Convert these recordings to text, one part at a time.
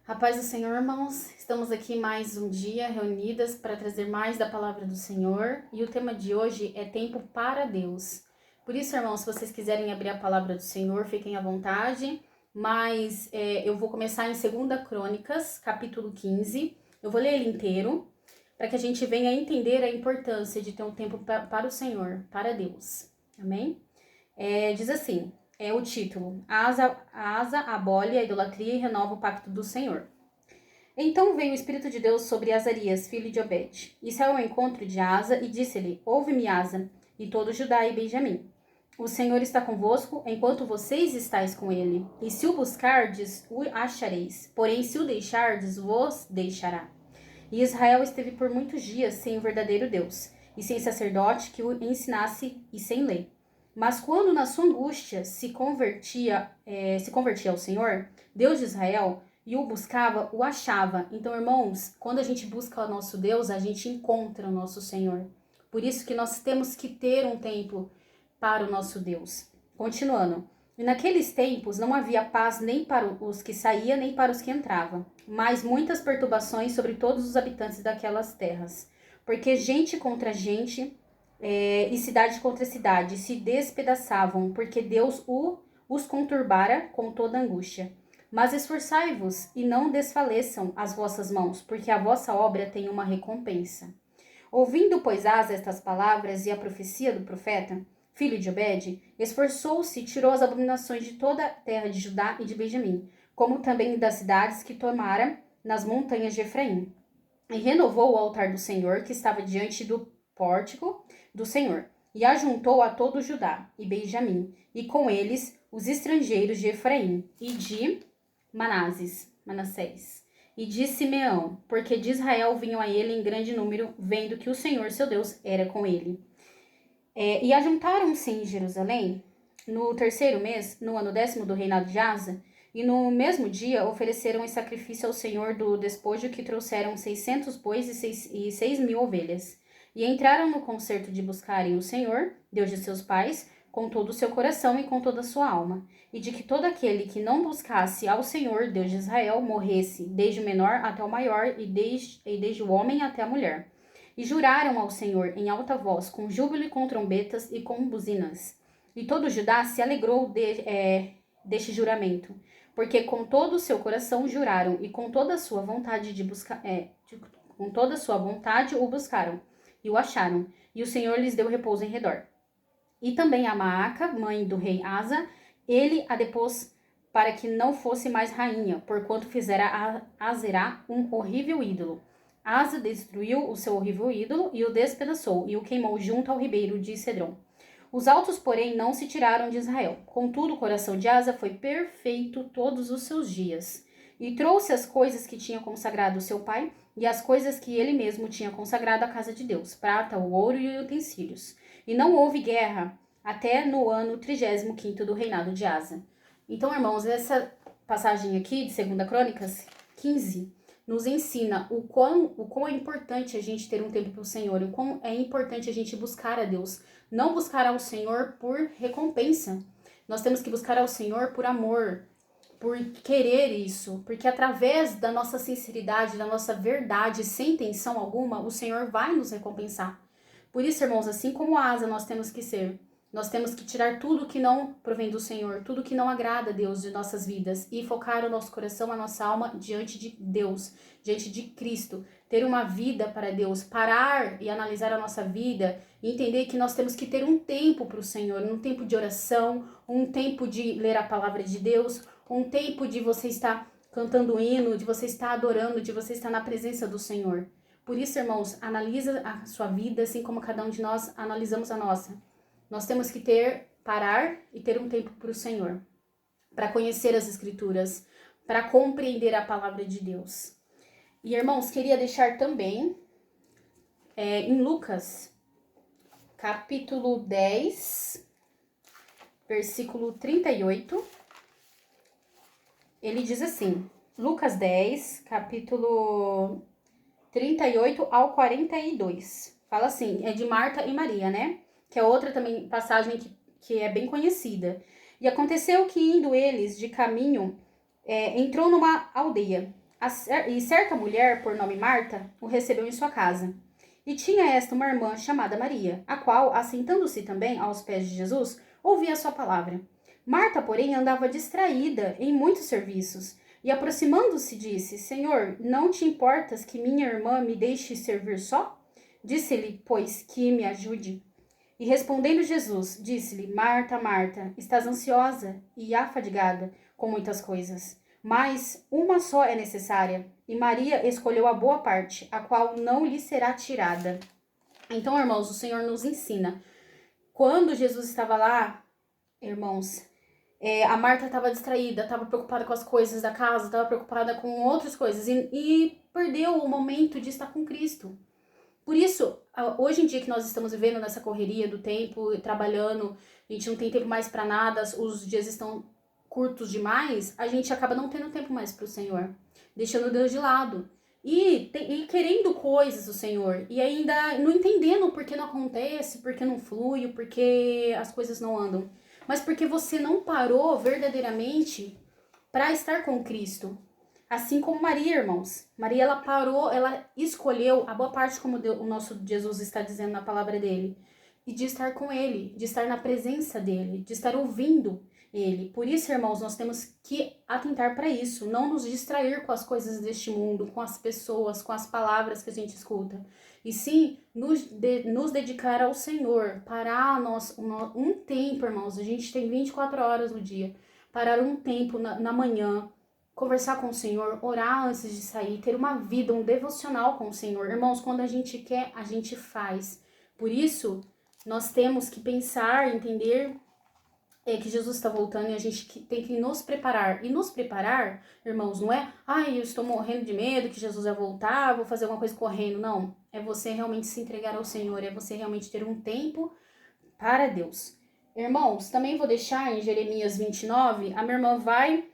A paz do Senhor, irmãos. Estamos aqui mais um dia reunidas para trazer mais da palavra do Senhor. E o tema de hoje é tempo para Deus. Por isso, irmãos, se vocês quiserem abrir a palavra do Senhor, fiquem à vontade. Mas eu vou começar em 2 Crônicas, capítulo 15. Eu vou ler ele inteiro, para que a gente venha entender a importância de ter um tempo para o Senhor, para Deus. Amém? Diz assim... o título: Asa abole a idolatria e renova o pacto do Senhor. Então veio o Espírito de Deus sobre Azarias, filho de Obed, e saiu ao encontro de Asa e disse-lhe: Ouve-me, Asa, e todo Judá e Benjamim. O Senhor está convosco enquanto vocês estáis com ele. E se o buscardes, o achareis. Porém, se o deixardes, vos deixará. E Israel esteve por muitos dias sem o verdadeiro Deus, e sem sacerdote que o ensinasse, e sem lei. Mas quando na sua angústia se convertia ao Senhor, Deus de Israel, e o buscava, o achava. Então, irmãos, quando a gente busca o nosso Deus, a gente encontra o nosso Senhor. Por isso que nós temos que ter um tempo para o nosso Deus. Continuando. E naqueles tempos não havia paz nem para os que saíam, nem para os que entravam, mas muitas perturbações sobre todos os habitantes daquelas terras. Porque gente contra gente... e cidade contra cidade se despedaçavam, porque Deus os conturbara com toda angústia. Mas esforçai-vos e não desfaleçam as vossas mãos, porque a vossa obra tem uma recompensa. Ouvindo, pois, Asa estas palavras e a profecia do profeta, filho de Obed, esforçou-se e tirou as abominações de toda a terra de Judá e de Benjamim, como também das cidades que tomara nas montanhas de Efraim. E renovou o altar do Senhor, que estava diante do pórtico do Senhor, e ajuntou a todo Judá e Benjamim, e com eles os estrangeiros de Efraim e de Manassés, e de Simeão, porque de Israel vinham a ele em grande número, vendo que o Senhor seu Deus era com ele. E ajuntaram-se em Jerusalém, no 3º mês, no ano 10º do reinado de Asa, e no mesmo dia ofereceram em sacrifício ao Senhor do despojo que trouxeram 600 bois e 6.000 ovelhas. E entraram no concerto de buscarem o Senhor, Deus de seus pais, com todo o seu coração e com toda a sua alma, e de que todo aquele que não buscasse ao Senhor, Deus de Israel, morresse, desde o menor até o maior, e desde o homem até a mulher. E juraram ao Senhor em alta voz, com júbilo e com trombetas e com buzinas. E todo Judá se alegrou deste juramento, porque com todo o seu coração juraram, e com toda a sua vontade com toda a sua vontade o buscaram, e o acharam, e o Senhor lhes deu repouso em redor. E também a Maaca, mãe do rei Asa, ele a depôs para que não fosse mais rainha, porquanto fizera a Azerá um horrível ídolo. Asa destruiu o seu horrível ídolo e o despedaçou, e o queimou junto ao ribeiro de Cedron. Os altos, porém, não se tiraram de Israel. Contudo, o coração de Asa foi perfeito todos os seus dias. E trouxe as coisas que tinha consagrado seu pai, e as coisas que ele mesmo tinha consagrado à casa de Deus, prata, o ouro e utensílios. E não houve guerra até no ano 35º do reinado de Asa. Então, irmãos, essa passagem aqui de 2 Crônicas 15 nos ensina o quão é importante a gente ter um tempo para o Senhor, o quão é importante a gente buscar a Deus. Não buscar ao Senhor por recompensa. Nós temos que buscar ao Senhor por amor, por querer isso, porque através da nossa sinceridade, da nossa verdade, sem intenção alguma, o Senhor vai nos recompensar. Por isso, irmãos, assim como Asa, nós temos que ser. Nós temos que tirar tudo que não provém do Senhor, tudo que não agrada a Deus de nossas vidas e focar o nosso coração, a nossa alma diante de Deus, diante de Cristo. Ter uma vida para Deus, parar e analisar a nossa vida e entender que nós temos que ter um tempo para o Senhor, um tempo de oração, um tempo de ler a palavra de Deus, um tempo de você estar cantando hino, de você estar adorando, de você estar na presença do Senhor. Por isso, irmãos, analisa a sua vida assim como cada um de nós analisamos a nossa. Nós temos que parar e ter um tempo para o Senhor, para conhecer as Escrituras, para compreender a palavra de Deus. E, irmãos, queria deixar também em Lucas, capítulo 10, versículo 38, ele diz assim, Lucas 10, capítulo 38 ao 42, fala assim, é de Marta e Maria, né? Que é outra também passagem que é bem conhecida. E aconteceu que, indo eles de caminho, entrou numa aldeia. E certa mulher, por nome Marta, o recebeu em sua casa. E tinha esta uma irmã chamada Maria, a qual, assentando-se também aos pés de Jesus, ouvia a sua palavra. Marta, porém, andava distraída em muitos serviços, e aproximando-se disse, Senhor, não te importas que minha irmã me deixe servir só? Disse-lhe, pois, que me ajude. E respondendo Jesus, disse-lhe, Marta, Marta, estás ansiosa e afadigada com muitas coisas, mas uma só é necessária, e Maria escolheu a boa parte, a qual não lhe será tirada. Então, irmãos, o Senhor nos ensina. Quando Jesus estava lá, irmãos, a Marta estava distraída, estava preocupada com as coisas da casa, estava preocupada com outras coisas, e perdeu o momento de estar com Cristo. Por isso, hoje em dia que nós estamos vivendo nessa correria do tempo, trabalhando, a gente não tem tempo mais para nada, os dias estão curtos demais, a gente acaba não tendo tempo mais para o Senhor, deixando Deus de lado. E querendo coisas do Senhor, e ainda não entendendo por que não acontece, por que não flui, por que as coisas não andam. Mas porque você não parou verdadeiramente para estar com Cristo. Assim como Maria, irmãos. Maria, ela parou, ela escolheu a boa parte, como o nosso Jesus está dizendo na palavra dele, e de estar com ele, de estar na presença dele, de estar ouvindo ele. Por isso, irmãos, nós temos que atentar para isso, não nos distrair com as coisas deste mundo, com as pessoas, com as palavras que a gente escuta, e sim nos dedicar ao Senhor, parar um tempo, irmãos. A gente tem 24 horas no dia, parar um tempo na manhã, conversar com o Senhor, orar antes de sair, ter uma vida, um devocional com o Senhor. Irmãos, quando a gente quer, a gente faz. Por isso, nós temos que pensar, entender que Jesus está voltando e a gente tem que nos preparar. E nos preparar, irmãos, não é, eu estou morrendo de medo que Jesus vai voltar, vou fazer alguma coisa correndo. Não, é você realmente se entregar ao Senhor, é você realmente ter um tempo para Deus. Irmãos, também vou deixar em Jeremias 29, a minha irmã vai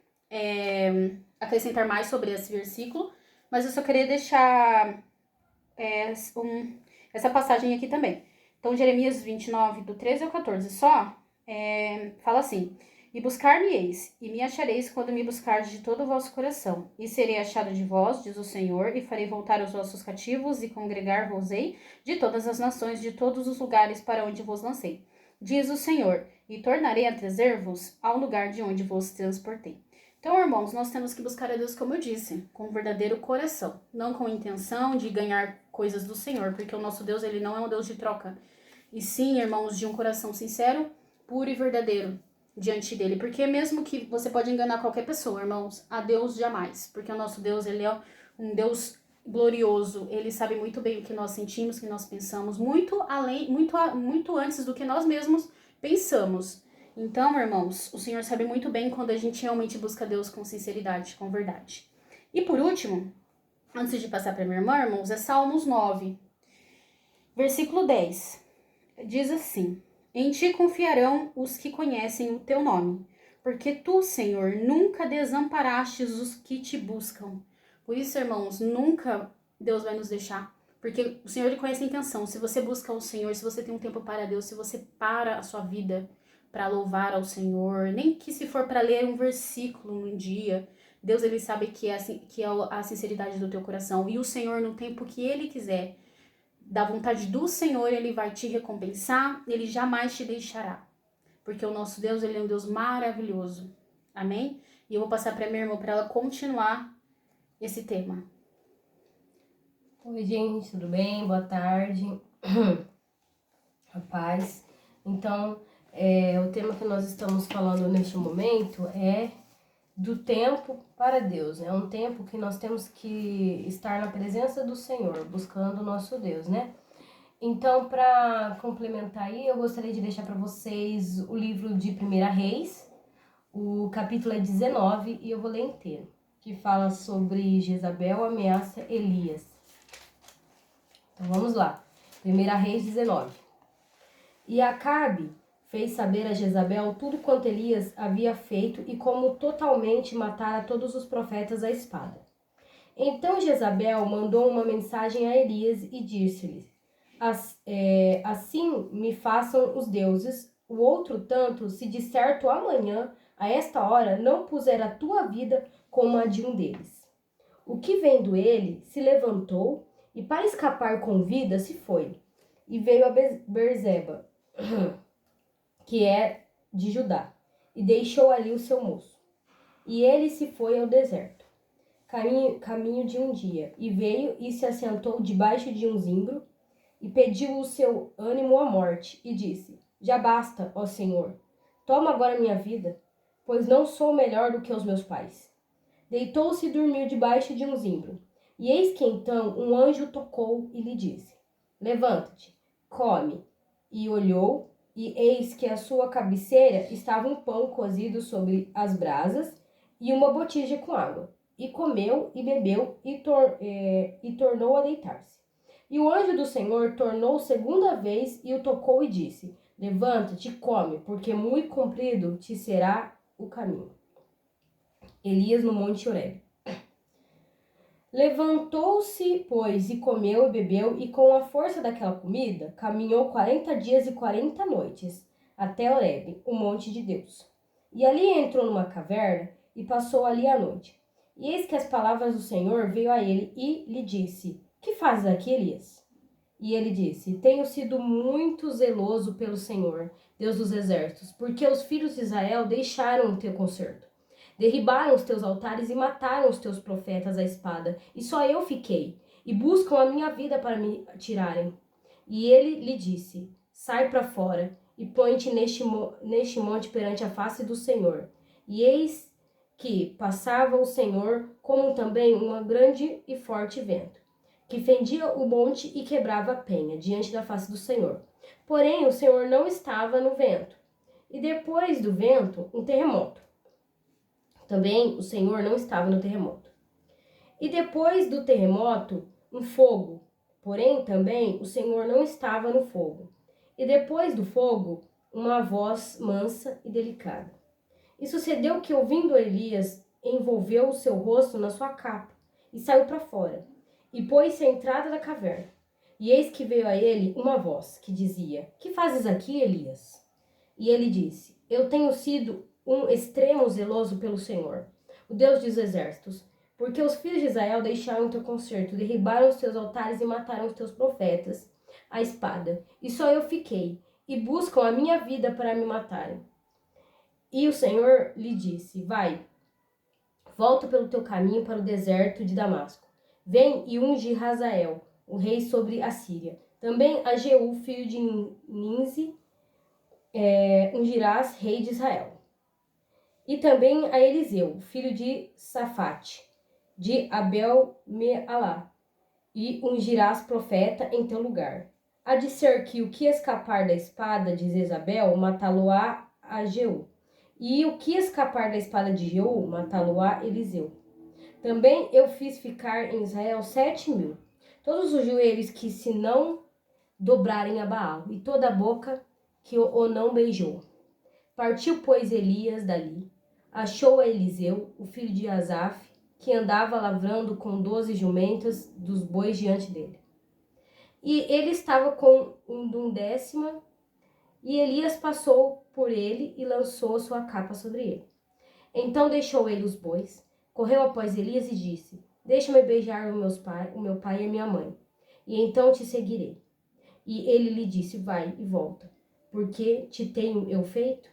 acrescentar mais sobre esse versículo, mas eu só queria deixar essa passagem aqui também. Então, Jeremias 29, do 13 ao 14, fala assim, e buscar-me-eis, e me achareis quando me buscardes de todo o vosso coração, e serei achado de vós, diz o Senhor, e farei voltar os vossos cativos, e congregar-vos-ei de todas as nações, de todos os lugares para onde vos lancei, diz o Senhor, e tornarei a trazer-vos ao lugar de onde vos transportei. Então, irmãos, nós temos que buscar a Deus, como eu disse, com um verdadeiro coração, não com intenção de ganhar coisas do Senhor, porque o nosso Deus, ele não é um Deus de troca, e sim, irmãos, de um coração sincero, puro e verdadeiro diante dele, porque mesmo que você pode enganar qualquer pessoa, irmãos, a Deus jamais, porque o nosso Deus, ele é um Deus glorioso, ele sabe muito bem o que nós sentimos, o que nós pensamos, muito antes do que nós mesmos pensamos. Então, irmãos, o Senhor sabe muito bem quando a gente realmente busca Deus com sinceridade, com verdade. E por último, antes de passar para minha irmã, irmãos, é Salmos 9, versículo 10. Diz assim, em ti confiarão os que conhecem o teu nome, porque tu, Senhor, nunca desamparastes os que te buscam. Por isso, irmãos, nunca Deus vai nos deixar, porque o Senhor, ele conhece a intenção. Se você busca o Senhor, se você tem um tempo para Deus, se você para a sua vida para louvar ao Senhor, nem que se for para ler um versículo num dia, Deus, ele sabe que é a sinceridade do teu coração, e o Senhor, no tempo que ele quiser, da vontade do Senhor, ele vai te recompensar, ele jamais te deixará, porque o nosso Deus, ele é um Deus maravilhoso, amém? E eu vou passar para minha irmã para ela continuar esse tema. Oi, gente, tudo bem? Boa tarde. Rapaz, então, o tema que nós estamos falando neste momento é do tempo para Deus. É um tempo que nós temos que estar na presença do Senhor, buscando o nosso Deus, né? Então, para complementar aí, eu gostaria de deixar para vocês o livro de 1 Reis, o capítulo é 19, e eu vou ler inteiro, que fala sobre Jezabel ameaça Elias. Então, vamos lá. 1 Reis 19. E Acabe fez saber a Jezabel tudo quanto Elias havia feito e como totalmente matara todos os profetas à espada. Então Jezabel mandou uma mensagem a Elias e disse-lhe, assim me façam os deuses, o outro tanto, se de certo amanhã, a esta hora, não puser a tua vida como a de um deles. O que vendo ele, se levantou e para escapar com vida se foi. E veio a Berzeba, que é de Judá, e deixou ali o seu moço. E ele se foi ao deserto, caminho de um dia, e veio e se assentou debaixo de um zimbro, e pediu o seu ânimo à morte, e disse: Já basta, ó Senhor, toma agora minha vida, pois não sou melhor do que os meus pais. Deitou-se e dormiu debaixo de um zimbro. E eis que então um anjo tocou e lhe disse: Levanta-te, come. E olhou, e eis que à sua cabeceira estava um pão cozido sobre as brasas e uma botija com água. E comeu e bebeu e tornou a deitar-se. E o anjo do Senhor tornou segunda vez e o tocou e disse: Levanta-te e come, porque muito comprido te será o caminho. Elias no Monte Horebe. Levantou-se, pois, e comeu e bebeu, e com a força daquela comida, caminhou 40 dias e 40 noites, até Horebe, o monte de Deus. E ali entrou numa caverna, e passou ali a noite. E eis que as palavras do Senhor veio a ele, e lhe disse: Que fazes aqui, Elias? E ele disse: Tenho sido muito zeloso pelo Senhor, Deus dos exércitos, porque os filhos de Israel deixaram o teu concerto. Derribaram os teus altares e mataram os teus profetas à espada, e só eu fiquei, e buscam a minha vida para me tirarem. E ele lhe disse: Sai para fora, e põe-te neste monte perante a face do Senhor. E eis que passava o Senhor, como também um grande e forte vento, que fendia o monte e quebrava a penha, diante da face do Senhor. Porém, o Senhor não estava no vento. E depois do vento, um terremoto. Também o Senhor não estava no terremoto. E depois do terremoto, um fogo. Porém, também o Senhor não estava no fogo. E depois do fogo, uma voz mansa e delicada. E sucedeu que, ouvindo Elias, envolveu o seu rosto na sua capa e saiu para fora, e pôs-se à entrada da caverna. E eis que veio a ele uma voz que dizia: Que fazes aqui, Elias? E ele disse: Eu tenho sido um extremo zeloso pelo Senhor, o Deus dos exércitos, porque os filhos de Israel deixaram o teu concerto, derribaram os teus altares e mataram os teus profetas à espada. E só eu fiquei, e buscam a minha vida para me matarem. E o Senhor lhe disse: Vai, volta pelo teu caminho para o deserto de Damasco. Vem e unge Hazael, o rei sobre a Síria. Também a Jeú, filho de Ninzi, ungirás rei de Israel. E também a Eliseu, filho de Safate, de Abel-Mealá, e ungirás profeta em teu lugar. Há de ser que o que escapar da espada de Jezabel, matá-lo-á a Jeú. E o que escapar da espada de Jeú, matá-lo-á Eliseu. Também eu fiz ficar em Israel 7.000, todos os joelhos que se não dobrarem a Baal, e toda a boca que o não beijou. Partiu, pois, Elias dali, achou a Eliseu, o filho de Asaf, que andava lavrando com 12 jumentas dos bois diante dele. E ele estava com um décima, e Elias passou por ele e lançou sua capa sobre ele. Então deixou ele os bois, correu após Elias e disse: Deixa-me beijar o meu pai e a minha mãe, e então te seguirei. E ele lhe disse: Vai e volta, porque te tenho eu feito?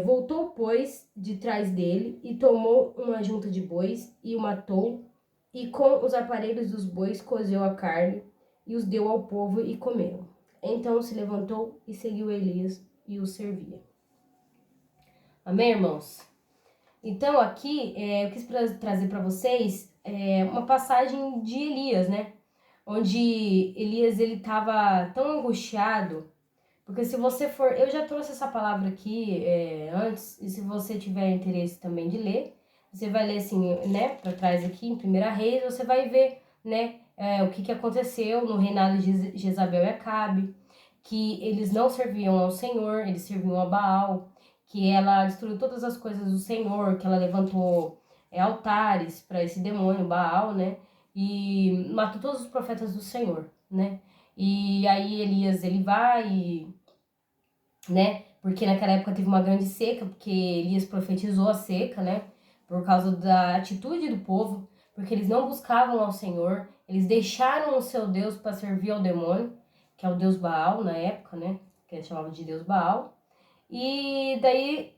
Voltou, pois, de trás dele e tomou uma junta de bois e o matou, e com os aparelhos dos bois cozeu a carne e os deu ao povo e comeram. Então se levantou e seguiu Elias e o servia. Amém, irmãos? Então aqui eu quis trazer para vocês uma passagem de Elias, né? Onde Elias ele estava tão angustiado. Porque se você for... Eu já trouxe essa palavra aqui antes, e se você tiver interesse também de ler, você vai ler assim, né, para trás aqui, em 1 Reis, você vai ver, né, o que aconteceu no reinado de Jezabel e Acabe, que eles não serviam ao Senhor, eles serviam a Baal, que ela destruiu todas as coisas do Senhor, que ela levantou altares para esse demônio, Baal, né, e matou todos os profetas do Senhor, né. E aí Elias, ele vai, né? Porque naquela época teve uma grande seca, porque Elias profetizou a seca, né? por causa da atitude do povo, porque eles não buscavam ao Senhor, eles deixaram o seu Deus para servir ao demônio, que é o Deus Baal na época, né? Que eles chamavam de Deus Baal. E daí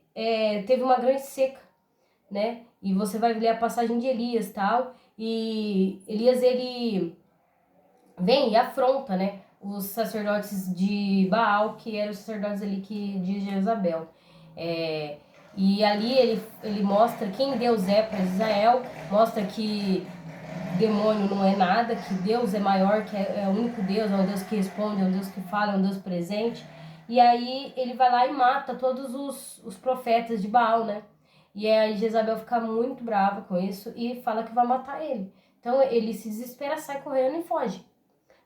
teve uma grande seca, né? E você vai ler a passagem de Elias, tal, e Elias, ele vem e afronta, né, os sacerdotes de Baal, que eram os sacerdotes ali de Jezabel. E ali ele mostra quem Deus é para Israel, mostra que demônio não é nada, que Deus é maior, que é o único Deus, é um Deus que responde, é um Deus que fala, é um Deus presente. E aí ele vai lá e mata todos os profetas de Baal, né? E aí Jezabel fica muito brava com isso e fala que vai matar ele. Então ele se desespera, sai correndo e foge,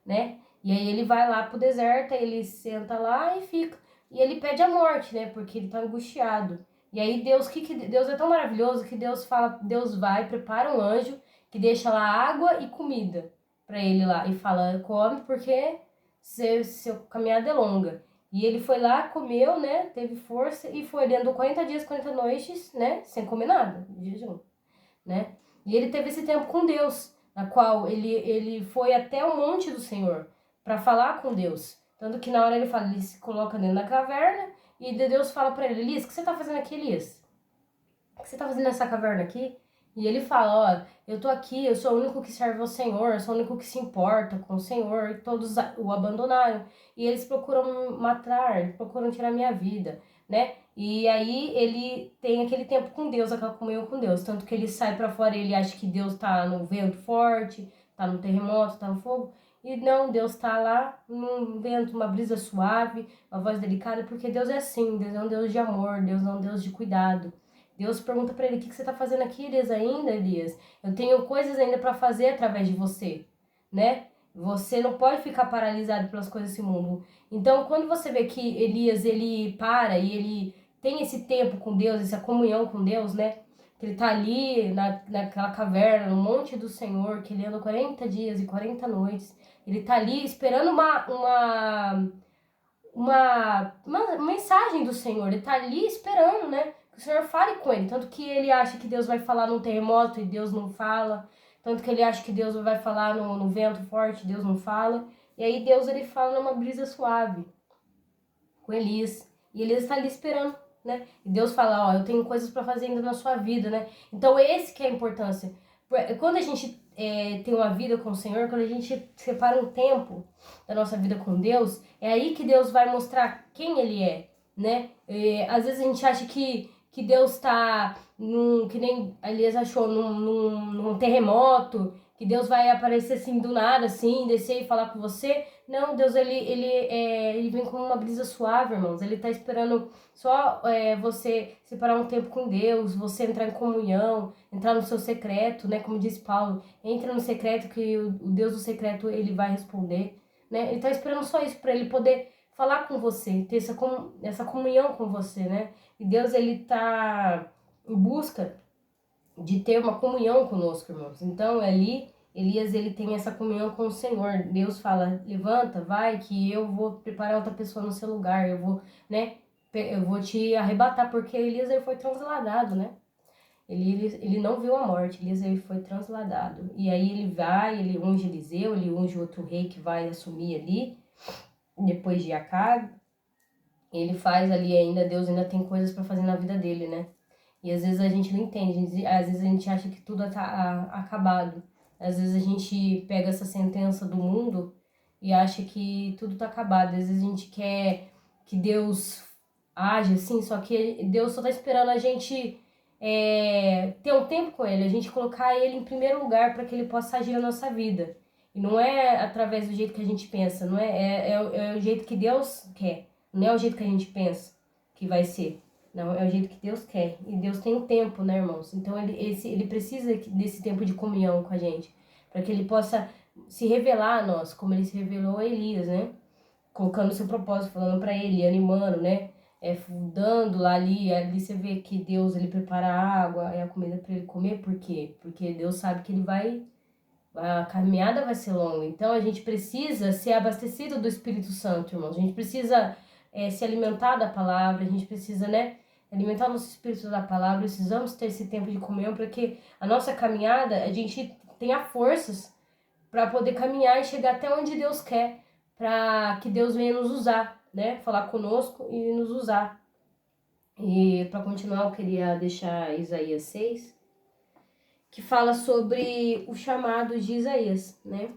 né? E aí ele vai lá pro deserto, ele senta lá e fica. E ele pede a morte, né? Porque ele tá angustiado. E aí Deus, Deus é tão maravilhoso que Deus fala, Deus vai, prepara um anjo que deixa lá água e comida para ele lá e fala, come porque seu caminhada é longa. E ele foi lá, comeu, né? Teve força e foi, ele andou 40 dias, 40 noites, né? Sem comer nada, de jejum, né? E ele teve esse tempo com Deus, na qual ele foi até o monte do Senhor para falar com Deus. Tanto que na hora ele fala, ele se coloca dentro da caverna e Deus fala para ele, Elias, o que você tá fazendo aqui, Elias? O que você tá fazendo nessa caverna aqui? E ele fala, ó, eu tô aqui, eu sou o único que serve ao Senhor, eu sou o único que se importa com o Senhor, e todos o abandonaram. E eles procuram me matar, procuram tirar minha vida, né? E aí ele tem aquele tempo com Deus, aquela comunhão com Deus. Tanto que ele sai pra fora e ele acha que Deus tá no vento forte, tá no terremoto, tá no fogo. E não, Deus tá lá num vento, uma brisa suave, uma voz delicada, porque Deus é assim, Deus é um Deus de amor, Deus é um Deus de cuidado. Deus pergunta para ele, o que você tá fazendo aqui, Elias, ainda, Elias? Eu tenho coisas ainda para fazer através de você, né? Você não pode ficar paralisado pelas coisas desse mundo. Então, quando você vê que Elias, ele para e ele tem esse tempo com Deus, essa comunhão com Deus, né? Que ele tá ali naquela caverna, no monte do Senhor, que ele anda 40 dias e 40 noites. Ele tá ali esperando uma mensagem do Senhor. Ele tá ali esperando, né? Que o Senhor fale com ele. Tanto que ele acha que Deus vai falar num terremoto e Deus não fala. Tanto que ele acha que Deus vai falar no vento forte, Deus não fala. E aí Deus, ele fala numa brisa suave com Elias. E Elias está ali esperando, né? E Deus fala, ó, eu tenho coisas para fazer ainda na sua vida, né? Então esse que é a importância. Quando a gente tem uma vida com o Senhor, quando a gente separa um tempo da nossa vida com Deus, é aí que Deus vai mostrar quem Ele é, né? Às vezes a gente acha que Deus está, que nem Elias achou, num terremoto, que Deus vai aparecer assim do nada, assim, descer e falar com você. Não, Deus, ele vem com uma brisa suave, irmãos. Ele tá esperando só você separar um tempo com Deus, você entrar em comunhão, entrar no seu secreto, né? Como diz Paulo, entra no secreto que o Deus do secreto, ele vai responder, né? Ele tá esperando só isso para ele poder falar com você, ter essa comunhão com você, né? E Deus, ele tá em busca de ter uma comunhão conosco, irmãos. Então, ali, Elias, ele tem essa comunhão com o Senhor. Deus fala, levanta, vai, que eu vou preparar outra pessoa no seu lugar, eu vou, né, eu vou te arrebatar, porque Elias, ele foi transladado, né? Ele não viu a morte, Elias, ele foi transladado. E aí ele vai, ele unge Eliseu, ele unge outro rei que vai assumir ali, depois de Acabe. Ele faz ali ainda, Deus ainda tem coisas para fazer na vida dele, né? E às vezes a gente não entende, às vezes a gente acha que tudo tá acabado. Às vezes a gente pega essa sentença do mundo e acha que tudo tá acabado. Às vezes a gente quer que Deus age assim, só que Deus só tá esperando a gente ter um tempo com Ele, a gente colocar Ele em primeiro lugar para que Ele possa agir na nossa vida. E não é através do jeito que a gente pensa, não é o jeito que Deus quer, não é o jeito que a gente pensa que vai ser. Não, é o jeito que Deus quer. E Deus tem um tempo, né, irmãos? Então, ele precisa desse tempo de comunhão com a gente. Para que ele possa se revelar a nós, como ele se revelou a Elias, né? Colocando o seu propósito, falando para ele, animando, né? Dando lá ali você vê que Deus, ele prepara a água e a comida para ele comer. Por quê? Porque Deus sabe que a caminhada vai ser longa. Então, a gente precisa ser abastecido do Espírito Santo, irmãos. A gente precisa se alimentar da palavra, a gente precisa, né? alimentar o nosso espírito da palavra, precisamos ter esse tempo de comunhão para que a nossa caminhada, a gente tenha forças para poder caminhar e chegar até onde Deus quer, para que Deus venha nos usar, né? Falar conosco e nos usar. E para continuar, eu queria deixar Isaías 6, que fala sobre o chamado de Isaías, né?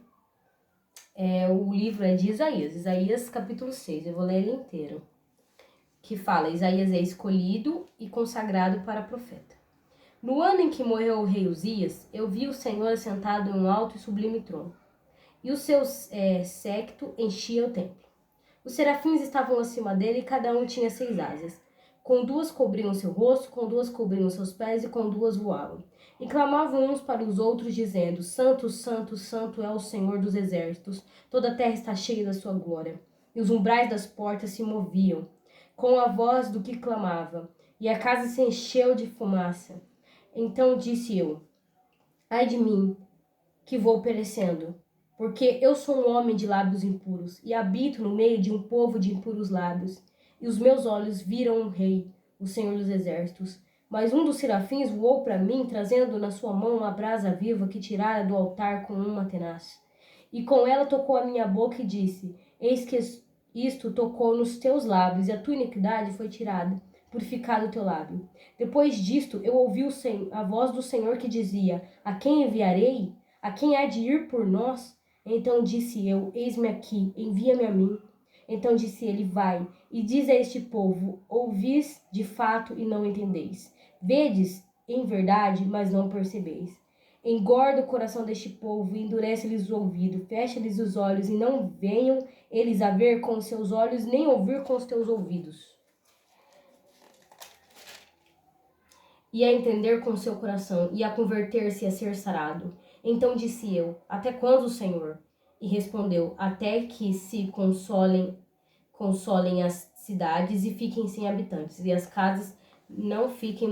O livro é de Isaías capítulo 6, eu vou ler ele inteiro. Que fala, Isaías é escolhido e consagrado para profeta. No ano em que morreu o rei Uzias, eu vi o Senhor assentado em um alto e sublime trono, e o seu séquito enchia o templo. Os serafins estavam acima dele e cada um tinha 6 asas. Com 2 cobriam seu rosto, com 2 cobriam seus pés e com 2 voavam. E clamavam uns para os outros, dizendo, Santo, Santo, Santo é o Senhor dos exércitos, toda a terra está cheia da sua glória. E os umbrais das portas se moviam, com a voz do que clamava, e a casa se encheu de fumaça. Então disse eu, ai de mim, que vou perecendo, porque eu sou um homem de lábios impuros, e habito no meio de um povo de impuros lábios. E os meus olhos viram um rei, o Senhor dos exércitos. Mas um dos serafins voou para mim, trazendo na sua mão uma brasa viva que tirara do altar com uma tenaz. E com ela tocou a minha boca e disse, eis que isto tocou nos teus lábios, e a tua iniquidade foi tirada, purificado o teu lábio. Depois disto, eu ouvi a voz do Senhor que dizia, a quem enviarei? A quem há de ir por nós? Então disse eu, eis-me aqui, envia-me a mim. Então disse ele, vai, e diz a este povo, ouvis de fato e não entendeis. Vedes em verdade, mas não percebeis. Engorda o coração deste povo e endurece-lhes os ouvidos, fecha-lhes os olhos e não venham eles a ver com os seus olhos, nem ouvir com os teus ouvidos. E a entender com o seu coração, e a converter-se e a ser sarado. Então disse eu, até quando, Senhor? E respondeu, até que se consolem as cidades e fiquem sem habitantes, e as casas não fiquem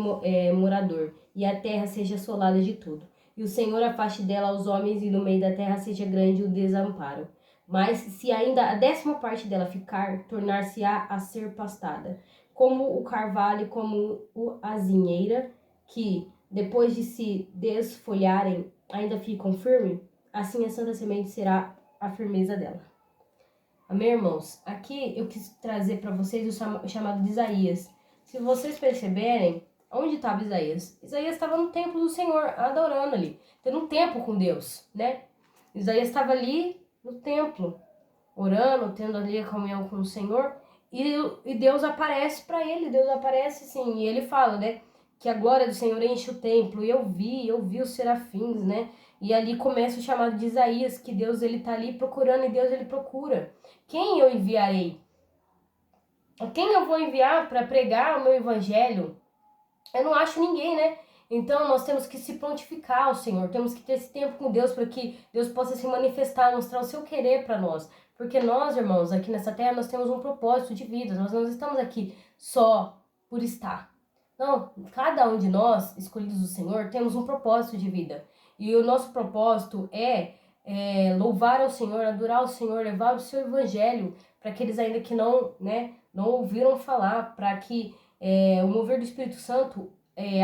morador, e a terra seja assolada de tudo. E o Senhor afaste dela os homens, e no meio da terra seja grande o desamparo. Mas se ainda a 10ª parte dela ficar, tornar-se-á a ser pastada, como o carvalho, como a azinheira, que, depois de se desfolharem, ainda ficam firmes, assim a santa semente será a firmeza dela. Amém, irmãos? Aqui eu quis trazer para vocês o chamado de Isaías. Se vocês perceberem, onde estava Isaías? Isaías estava no templo do Senhor, adorando ali, tendo um tempo com Deus, né? Isaías estava ali no templo, orando, tendo ali a comunhão com o Senhor, e Deus aparece para ele, Deus aparece sim, e ele fala, né, que a glória do Senhor enche o templo, e eu vi os serafins, né, e ali começa o chamado de Isaías, que Deus ele tá ali procurando, e Deus ele procura. Quem eu enviarei? Quem eu vou enviar para pregar o meu evangelho? Eu não acho ninguém, né? Então nós temos que se prontificar ao Senhor, temos que ter esse tempo com Deus para que Deus possa se manifestar, mostrar o seu querer para nós. Porque nós, irmãos, aqui nessa terra nós temos um propósito de vida, nós não estamos aqui só por estar. Não, cada um de nós, escolhidos do Senhor, temos um propósito de vida. E o nosso propósito é louvar ao Senhor, adorar ao Senhor, levar o seu evangelho para aqueles ainda que não ouviram falar, para que o mover do Espírito Santo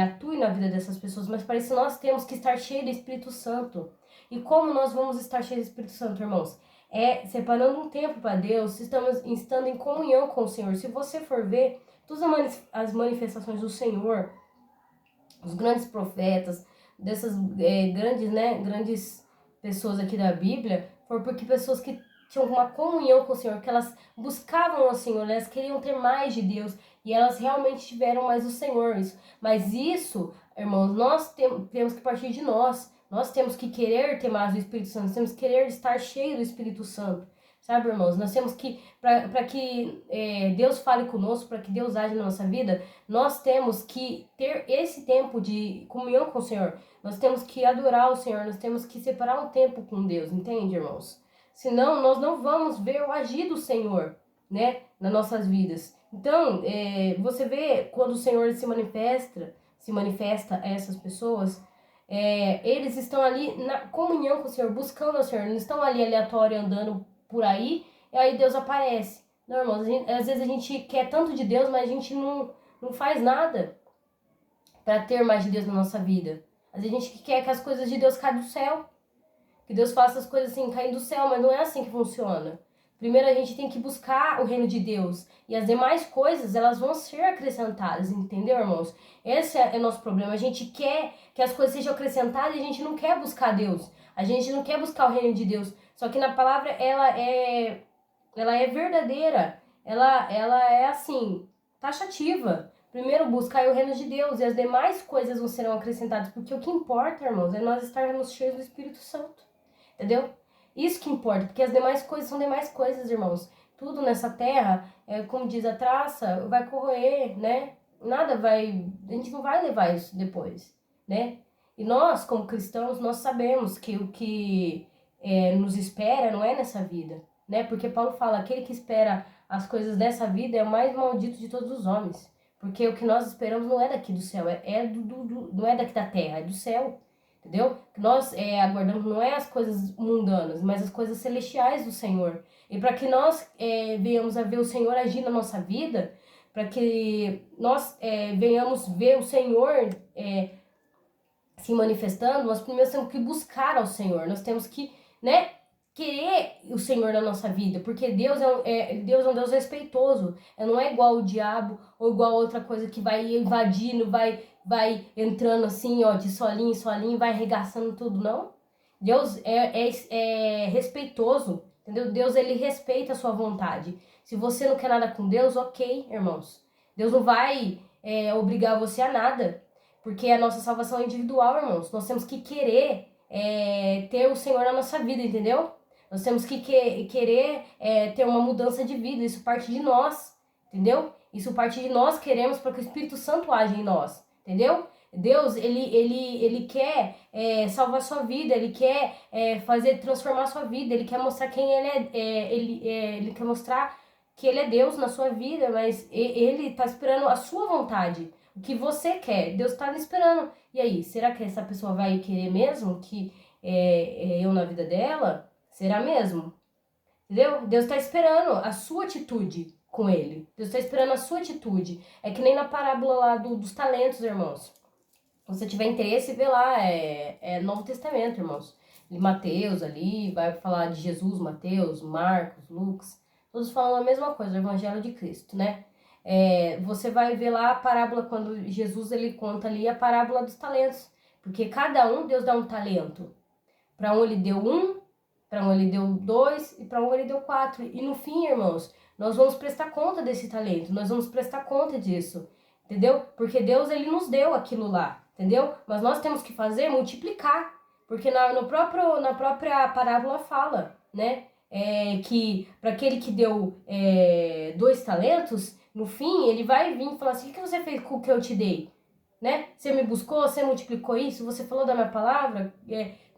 atue na vida dessas pessoas, mas para isso nós temos que estar cheios do Espírito Santo. E como nós vamos estar cheios do Espírito Santo, irmãos? Separando um tempo para Deus, estando em comunhão com o Senhor. Se você for ver todas as manifestações do Senhor, os grandes profetas, dessas grandes pessoas aqui da Bíblia, foram porque pessoas que tinham uma comunhão com o Senhor, que elas buscavam o Senhor, elas queriam ter mais de Deus, e elas realmente tiveram mais do Senhor. Mas isso, irmãos, nós temos que partir de nós. Nós temos que querer ter mais do Espírito Santo, nós temos que querer estar cheio do Espírito Santo. Sabe, irmãos, nós temos que, para que Deus fale conosco, para que Deus age na nossa vida, nós temos que ter esse tempo de comunhão com o Senhor. Nós temos que adorar o Senhor, nós temos que separar um tempo com Deus, entende, irmãos? Senão, nós não vamos ver o agir do Senhor, né, nas nossas vidas. Então, você vê quando o Senhor se manifesta a essas pessoas, eles estão ali na comunhão com o Senhor, buscando o Senhor, não estão ali aleatório andando por aí, e aí Deus aparece. Não, irmãos, às vezes a gente quer tanto de Deus, mas a gente não não faz nada para ter mais de Deus na nossa vida. Às vezes a gente quer que as coisas de Deus caia do céu. Que Deus faça as coisas assim, cair do céu, mas não é assim que funciona. Primeiro a gente tem que buscar o reino de Deus. E as demais coisas, elas vão ser acrescentadas, entendeu, irmãos? Esse é o nosso problema. A gente quer que as coisas sejam acrescentadas e a gente não quer buscar Deus. A gente não quer buscar o reino de Deus. Só que na palavra, ela é verdadeira. Ela é assim, taxativa. Primeiro buscar o reino de Deus e as demais coisas não serão acrescentadas. Porque o que importa, irmãos, é nós estarmos cheios do Espírito Santo. Entendeu? Isso que importa, porque as demais coisas são demais coisas, irmãos. Tudo nessa terra, como diz a traça, vai corroer, né? Nada vai... A gente não vai levar isso depois, né? E nós, como cristãos, nós sabemos que o que nos espera não é nessa vida, né? Porque Paulo fala, aquele que espera as coisas dessa vida é o mais maldito de todos os homens. Porque o que nós esperamos não é daqui do céu, não é daqui da terra, é do céu. Entendeu? Nós aguardamos não é as coisas mundanas, mas as coisas celestiais do Senhor. E para que nós venhamos a ver o Senhor agir na nossa vida, para que nós venhamos ver o Senhor se manifestando, nós primeiro temos que buscar ao Senhor. Nós temos que, né, querer o Senhor na nossa vida, porque Deus Deus é um Deus respeitoso. Não é igual o diabo ou igual outra coisa que vai invadindo, vai entrando assim, ó, de solinho em solinho, vai arregaçando tudo, não. Deus é respeitoso, entendeu? Deus, ele respeita a sua vontade. Se você não quer nada com Deus, ok, irmãos. Deus não vai obrigar você a nada, porque a nossa salvação é individual, irmãos. Nós temos que querer ter o Senhor na nossa vida, entendeu? Nós temos que querer ter uma mudança de vida, isso parte de nós, entendeu? Isso parte de nós queremos para que o Espírito Santo age em nós. Entendeu? Deus, ele quer salvar sua vida, ele quer transformar sua vida, ele quer mostrar quem ele é, ele quer mostrar que ele é Deus na sua vida, mas ele está esperando a sua vontade, o que você quer, Deus está esperando. E aí, será que essa pessoa vai querer mesmo que eu na vida dela? Será mesmo? Entendeu? Deus está esperando a sua atitude com ele. Deus está esperando a sua atitude. É que nem na parábola lá dos talentos, irmãos. Se você tiver interesse, vê lá, Novo Testamento, irmãos. Mateus ali, vai falar de Jesus, Mateus, Marcos, Lucas. Todos falam a mesma coisa, o Evangelho de Cristo, né? Você vai ver lá a parábola, quando Jesus ele conta ali a parábola dos talentos. Porque cada um, Deus dá um talento. Para um ele deu 1, para um ele deu 2 e para um ele deu 4. E no fim, irmãos, nós vamos prestar conta desse talento, nós vamos prestar conta disso, entendeu? Porque Deus, ele nos deu aquilo lá, entendeu? Mas nós temos que fazer multiplicar, porque na própria parábola fala, né? Que para aquele que deu 2 talentos, no fim, ele vai vir e falar assim, o que você fez com o que eu te dei? Né? Você me buscou, você multiplicou isso, você falou da minha palavra,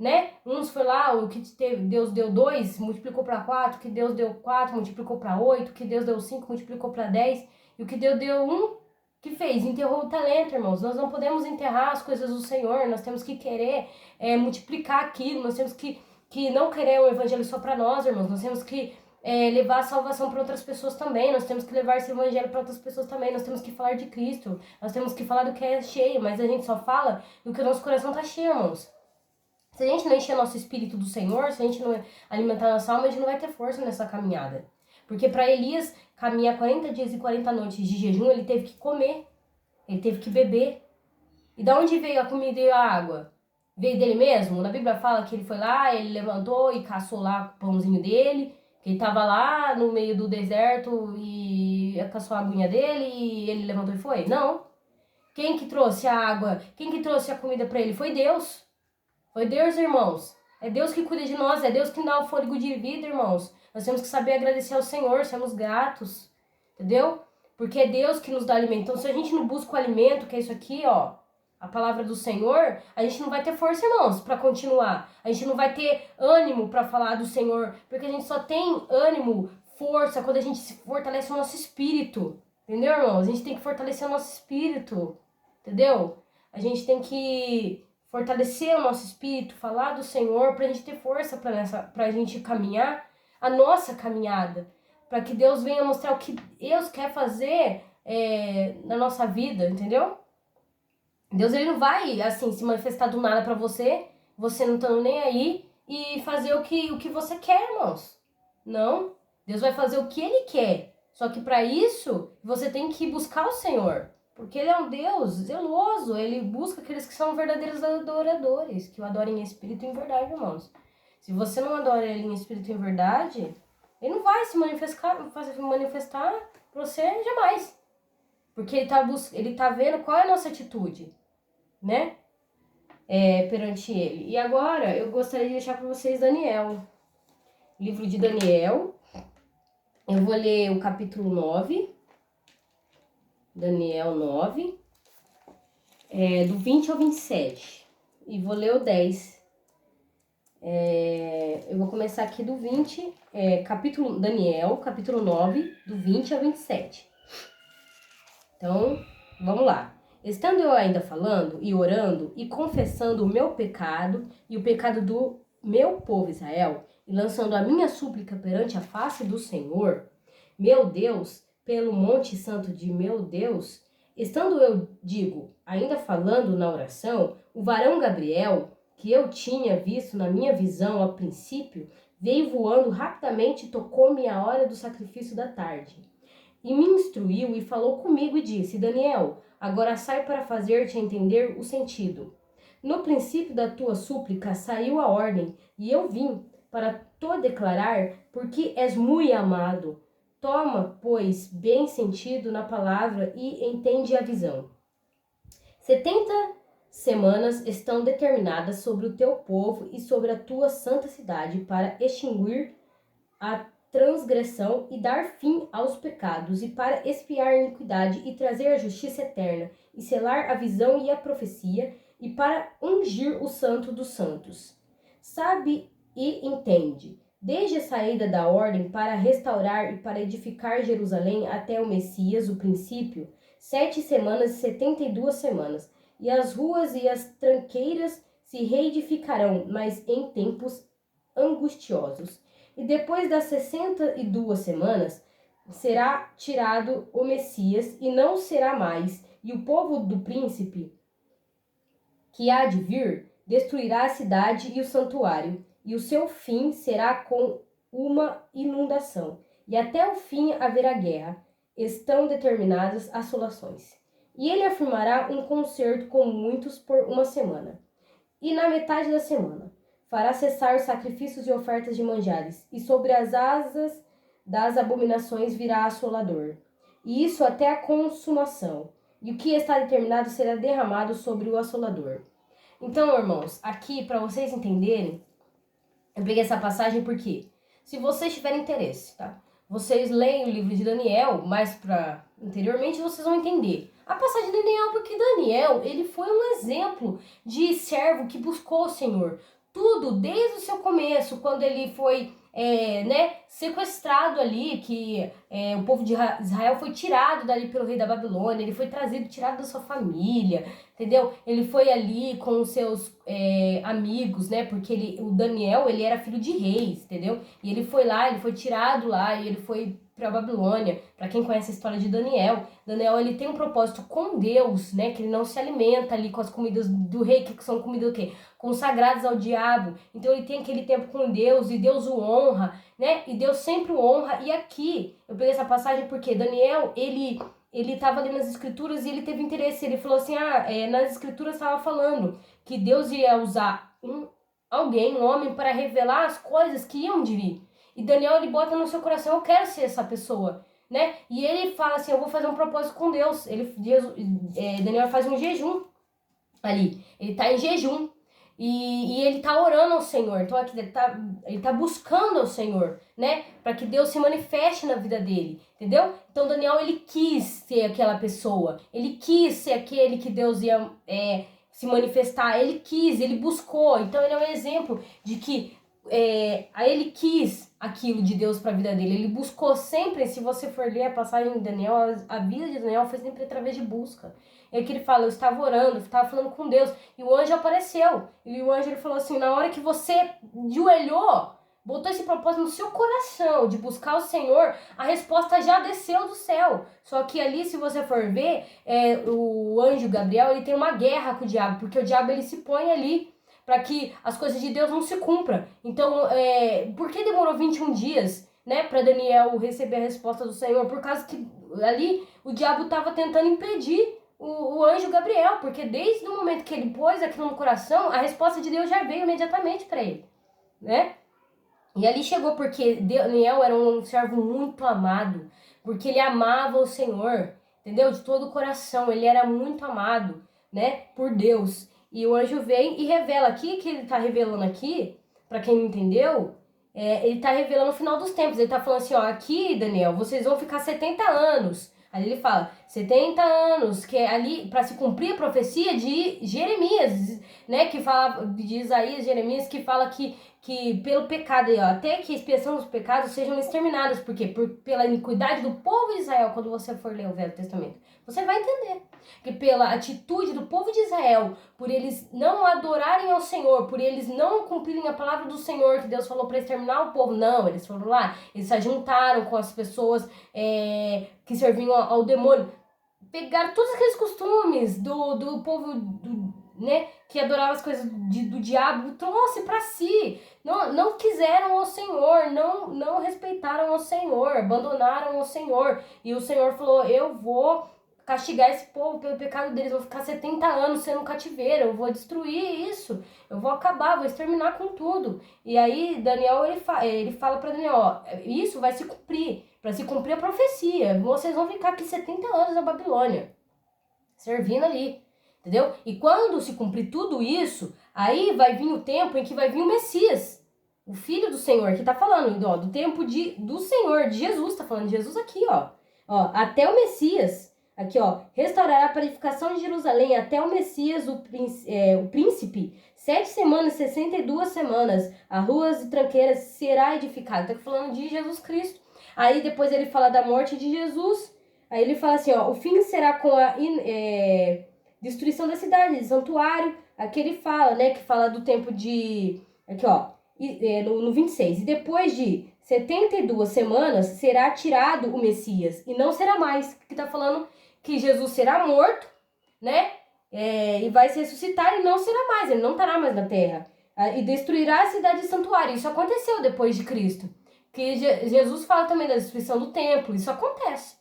né? Uns foi lá, o que Deus deu 2, multiplicou para 4, que Deus deu 4, multiplicou para 8, que Deus deu 5, multiplicou para 10, e o que Deus deu 1, que fez? Enterrou o talento, irmãos. Nós não podemos enterrar as coisas do Senhor, nós temos que querer multiplicar aquilo, nós temos que não querer o evangelho só para nós, irmãos, nós temos que levar a salvação para outras pessoas também, nós temos que levar esse evangelho para outras pessoas também, nós temos que falar de Cristo, nós temos que falar do que é cheio, mas a gente só fala do que o nosso coração está cheio, irmãos. Se a gente não encher nosso espírito do Senhor, se a gente não alimentar nossa alma, a gente não vai ter força nessa caminhada. Porque para Elias caminhar 40 dias e 40 noites de jejum, ele teve que comer, ele teve que beber. E da onde veio a comida e a água? Veio dele mesmo? Na Bíblia fala que ele foi lá, ele levantou e caçou lá o pãozinho dele, que ele estava lá no meio do deserto e caçou a aguinha dele e ele levantou e foi? Não. Quem que trouxe a água? Quem que trouxe a comida para ele? Foi Deus. Foi Deus, irmãos. É Deus que cuida de nós, é Deus que dá o fôlego de vida, irmãos. Nós temos que saber agradecer ao Senhor, sermos gratos, entendeu? Porque é Deus que nos dá alimento. Então, se a gente não busca o alimento, que é isso aqui, ó, a palavra do Senhor, a gente não vai ter força, irmãos, para continuar. A gente não vai ter ânimo para falar do Senhor, porque a gente só tem ânimo, força, quando a gente fortalece o nosso espírito. Entendeu, irmãos? A gente tem que fortalecer o nosso espírito, entendeu? A gente tem que fortalecer o nosso espírito, falar do Senhor, pra gente ter força pra gente caminhar a nossa caminhada. Para que Deus venha mostrar o que Deus quer fazer na nossa vida, entendeu? Deus, ele não vai, assim, se manifestar do nada pra você, você não estando nem aí, e fazer o que você quer, irmãos. Não. Deus vai fazer o que ele quer. Só que para isso, você tem que buscar o Senhor. Porque ele é um Deus zeloso. Ele busca aqueles que são verdadeiros adoradores, que o adorem em espírito e em verdade, irmãos. Se você não adora ele em espírito e em verdade, ele não vai se manifestar para você jamais. Porque ele tá vendo qual é a nossa atitude, né? Perante ele. E agora, eu gostaria de deixar para vocês Daniel. Livro de Daniel. Eu vou ler o capítulo 9. Daniel 9. Do 20 ao 27. E vou ler o 10. Eu vou começar aqui do 20. Daniel, capítulo 9, do 20 ao 27. Então, vamos lá. Estando eu ainda falando e orando e confessando o meu pecado e o pecado do meu povo Israel, e lançando a minha súplica perante a face do Senhor, meu Deus, pelo monte santo de meu Deus, estando eu, ainda falando na oração, o varão Gabriel, que eu tinha visto na minha visão ao princípio, veio voando rapidamente e tocou-me a hora do sacrifício da tarde. E me instruiu e falou comigo e disse: Daniel, agora sai para fazer-te entender o sentido. No princípio da tua súplica saiu a ordem, e eu vim para te declarar, porque és muito amado. Toma, pois, bem sentido na palavra e entende a visão. 70 semanas estão determinadas sobre o teu povo e sobre a tua santa cidade para extinguir a transgressão e dar fim aos pecados, e para expiar a iniquidade e trazer a justiça eterna, e selar a visão e a profecia, e para ungir o santo dos santos. Sabe e entende, desde a saída da ordem para restaurar e para edificar Jerusalém até o Messias, o princípio, 7 semanas e 72 semanas, e as ruas e as tranqueiras se reedificarão, mas em tempos angustiosos. E depois das 62 semanas, será tirado o Messias, e não será mais, e o povo do príncipe, que há de vir, destruirá a cidade e o santuário, e o seu fim será com uma inundação, e até o fim haverá guerra. Estão determinadas assolações. E ele afirmará um concerto com muitos por uma semana. E na metade da semana fará cessar os sacrifícios e ofertas de manjares, e sobre as asas das abominações virá assolador. E isso até a consumação. E o que está determinado será derramado sobre o assolador. Então, irmãos, aqui para vocês entenderem, eu peguei essa passagem porque, se vocês tiverem interesse, tá? Vocês leem o livro de Daniel, mais para anteriormente vocês vão entender. A passagem de Daniel, porque Daniel, ele foi um exemplo de servo que buscou o Senhor. Tudo, desde o seu começo, quando ele foi sequestrado ali, que o povo de Israel foi tirado dali pelo rei da Babilônia, ele foi tirado da sua família, entendeu? Ele foi ali com os seus amigos, né? Porque o Daniel, ele era filho de reis, entendeu? E ele foi lá, ele foi tirado lá, e ele foi para a Babilônia. Para quem conhece a história de Daniel, ele tem um propósito com Deus, né? Que ele não se alimenta ali com as comidas do rei, que são comidas o quê? Consagradas ao diabo. Então ele tem aquele tempo com Deus, e Deus o honra, né? E Deus sempre o honra. E aqui, eu peguei essa passagem porque Daniel, ele estava ali nas escrituras e ele teve interesse. Ele falou assim, nas escrituras estava falando que Deus ia usar um homem, para revelar as coisas que iam de vir. E Daniel, ele bota no seu coração, eu quero ser essa pessoa, né? E ele fala assim, eu vou fazer um propósito com Deus. Daniel faz um jejum ali. Ele tá em jejum. E ele tá orando ao Senhor. Então aqui ele tá buscando ao Senhor, né? Para que Deus se manifeste na vida dele, entendeu? Então Daniel, ele quis ser aquela pessoa. Ele quis ser aquele que Deus ia se manifestar. Ele quis, ele buscou. Então ele é um exemplo de que ele quis aquilo de Deus para a vida dele. Ele buscou sempre. Se você for ler a passagem de Daniel, a vida de Daniel foi sempre através de busca. É que ele fala, eu estava orando, eu estava falando com Deus, e o anjo apareceu. E o anjo, ele falou assim, na hora que você ajoelhou, botou esse propósito no seu coração de buscar o Senhor, a resposta já desceu do céu. Só que ali, se você for ver, o anjo Gabriel, ele tem uma guerra com o diabo, porque o diabo ele se põe ali para que as coisas de Deus não se cumpram. Então, por que demorou 21 dias, né, para Daniel receber a resposta do Senhor? Por causa que ali o diabo estava tentando impedir o anjo Gabriel, porque desde o momento que ele pôs aquilo no coração, a resposta de Deus já veio imediatamente para ele, né? E ali chegou porque Daniel era um servo muito amado, porque ele amava o Senhor, entendeu? De todo o coração, ele era muito amado, né, por Deus. E o anjo vem e revela aqui, que ele tá revelando aqui, para quem não entendeu, ele tá revelando o final dos tempos. Ele tá falando assim, ó, aqui, Daniel, vocês vão ficar 70 anos. Aí ele fala, 70 anos, que é ali para se cumprir a profecia de Jeremias, né, que fala, de Isaías, Jeremias, que fala que pelo pecado, ó, até que a expiação dos pecados sejam exterminados, porque pela iniquidade do povo de Israel, quando você for ler o Velho Testamento, você vai entender que pela atitude do povo de Israel, por eles não adorarem ao Senhor, por eles não cumprirem a palavra do Senhor, que Deus falou para exterminar o povo, não, eles foram lá, eles se juntaram com as pessoas que serviam ao demônio, pegaram todos aqueles costumes do povo, né, que adorava as coisas do diabo, trouxe para si. Não quiseram o Senhor, não respeitaram o Senhor, abandonaram o Senhor. E o Senhor falou, eu vou castigar esse povo pelo pecado deles, vou ficar 70 anos sendo cativeiro, eu vou destruir isso, eu vou acabar, vou exterminar com tudo. E aí Daniel, ele fala para Daniel, ó, isso vai se cumprir, para se cumprir a profecia, vocês vão ficar aqui 70 anos na Babilônia, servindo ali. Entendeu? E quando se cumprir tudo isso, aí vai vir o tempo em que vai vir o Messias, o Filho do Senhor, que tá falando, ó, do tempo do Senhor, de Jesus, tá falando de Jesus aqui, ó. Até o Messias, aqui, ó, restaurará a purificação de Jerusalém, até o Messias, o príncipe, 7 semanas, 62 semanas, as ruas e tranqueiras será edificado. Tá falando de Jesus Cristo. Aí depois ele fala da morte de Jesus, aí ele fala assim, ó, o fim será com a destruição da cidade, de santuário. Aqui ele fala, né, que fala do tempo de... Aqui, ó, no 26. E depois de 72 semanas será tirado o Messias, e não será mais. Que tá falando que Jesus será morto, né, e vai se ressuscitar e não será mais, ele não estará mais na terra. E destruirá a cidade de santuário. Isso aconteceu depois de Cristo. Que Jesus fala também da destruição do templo, isso acontece.